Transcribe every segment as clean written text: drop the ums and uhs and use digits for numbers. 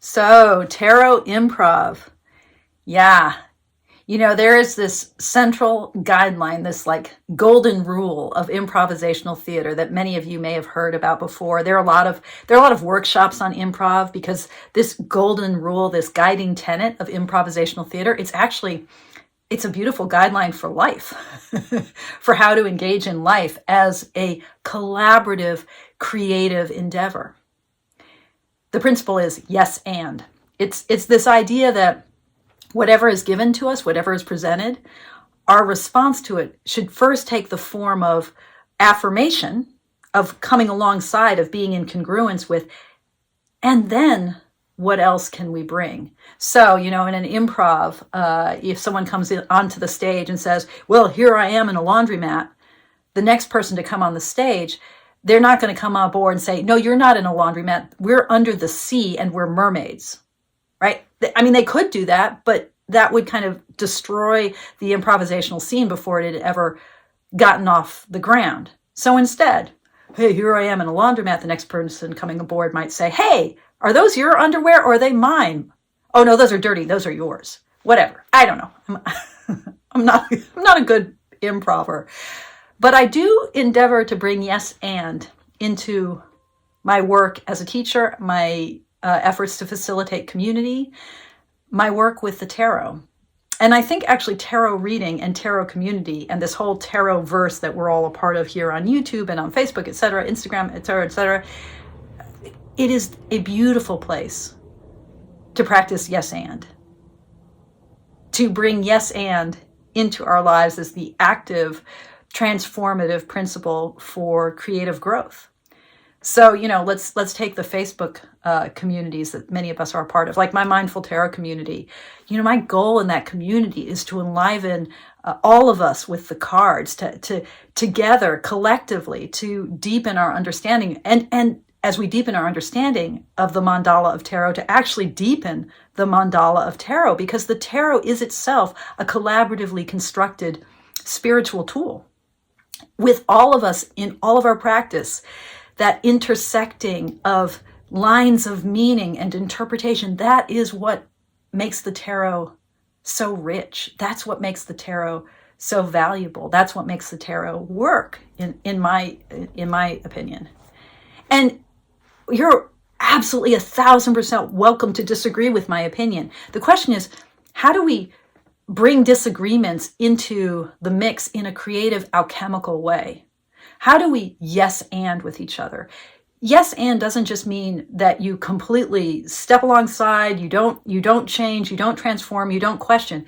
So, tarot improv. Yeah. There is this central guideline, this like golden rule of improvisational theater that many of you may have heard about before. There are a lot of workshops on improv because this golden rule, this guiding tenet of improvisational theater, it's a beautiful guideline for life, for how to engage in life as a collaborative, creative endeavor. The principle is yes and. It's this idea that whatever is given to us, whatever is presented, our response to it should first take the form of affirmation, of coming alongside, of being in congruence with, and then what else can we bring? So, in an improv, if someone comes onto the stage and says, well, here I am in a laundromat, the next person to come on the stage, they're not going to come on board and say, no, you're not in a laundromat. We're under the sea and we're mermaids, right? I mean, they could do that, but that would kind of destroy the improvisational scene before it had ever gotten off the ground. So instead, hey, here I am in a laundromat. The next person coming aboard might say, hey, are those your underwear or are they mine? Oh no, those are dirty. Those are yours. Whatever. I don't know. I'm not a good improver, but I do endeavor to bring yes and into my work as a teacher, my efforts to facilitate community, my work with the tarot. And I think actually tarot reading and tarot community and this whole tarot verse that we're all a part of here on YouTube and on Facebook, etc., Instagram, etc., it is a beautiful place to practice yes and. To bring yes and into our lives as the active, transformative principle for creative growth. So, let's take the Facebook communities that many of us are a part of, like my Mindful Tarot community. My goal in that community is to enliven all of us with the cards, to together, collectively, to deepen our understanding. And as we deepen our understanding of the mandala of tarot, to actually deepen the mandala of tarot, because the tarot is itself a collaboratively constructed spiritual tool. With all of us in all of our practice, that intersecting of lines of meaning and interpretation, that is what makes the tarot so rich. That's what makes the tarot so valuable. That's what makes the tarot work, in my opinion. And you're absolutely 1,000% welcome to disagree with my opinion. The question is, how do we bring disagreements into the mix in a creative, alchemical way? How do we yes and with each other? Yes and doesn't just mean that you completely step alongside, you don't change, you don't transform, you don't question,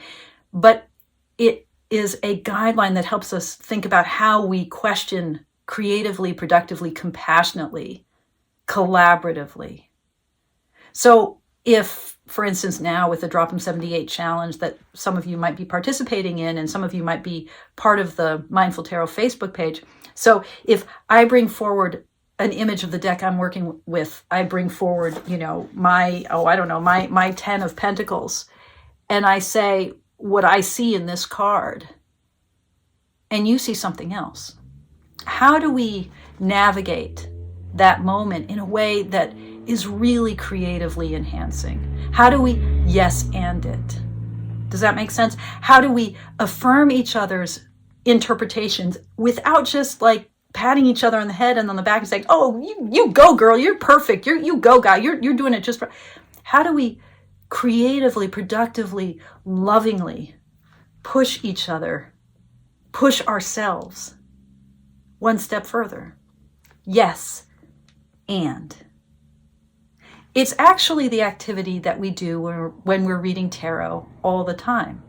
but it is a guideline that helps us think about how we question creatively, productively, compassionately, collaboratively. So if, for instance, now with the Drop 'em 78 challenge that some of you might be participating in and some of you might be part of the Mindful Tarot Facebook page. So if I bring forward an image of the deck I'm working with, I bring forward, my 10 of Pentacles, and I say what I see in this card, and you see something else. How do we navigate that moment in a way that is really creatively enhancing? How do we yes and it? Does that make sense? How do we affirm each other's interpretations without just like patting each other on the head and on the back and saying, oh, you go girl, you're perfect, you go guy, you're doing it just for... How do we creatively, productively, lovingly push each other, push ourselves one step further? Yes and. It's actually the activity that we do when we're reading tarot all the time.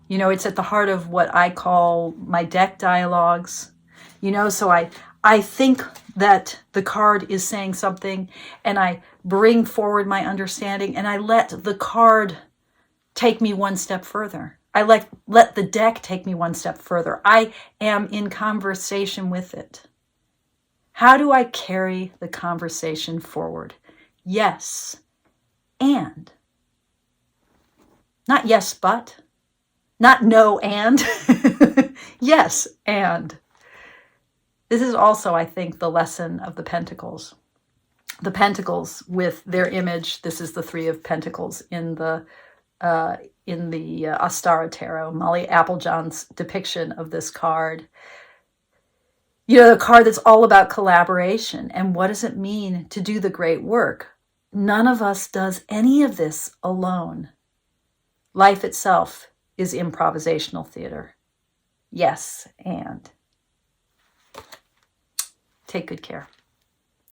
It's at the heart of what I call my deck dialogues. So I think that the card is saying something, and I bring forward my understanding, and I let the card take me one step further. I let the deck take me one step further. I am in conversation with it. How do I carry the conversation forward? Yes and. Not yes but. Not no and. Yes and. This is also, I think, the lesson of the Pentacles. the pentacles with their image. This is the Three of Pentacles in the Ostara Tarot, Molly Applejohn's depiction of this card. You know, the card that's all about collaboration. And what does it mean to do the great work? None of us does any of this alone. Life itself is improvisational theater. Yes, and take good care.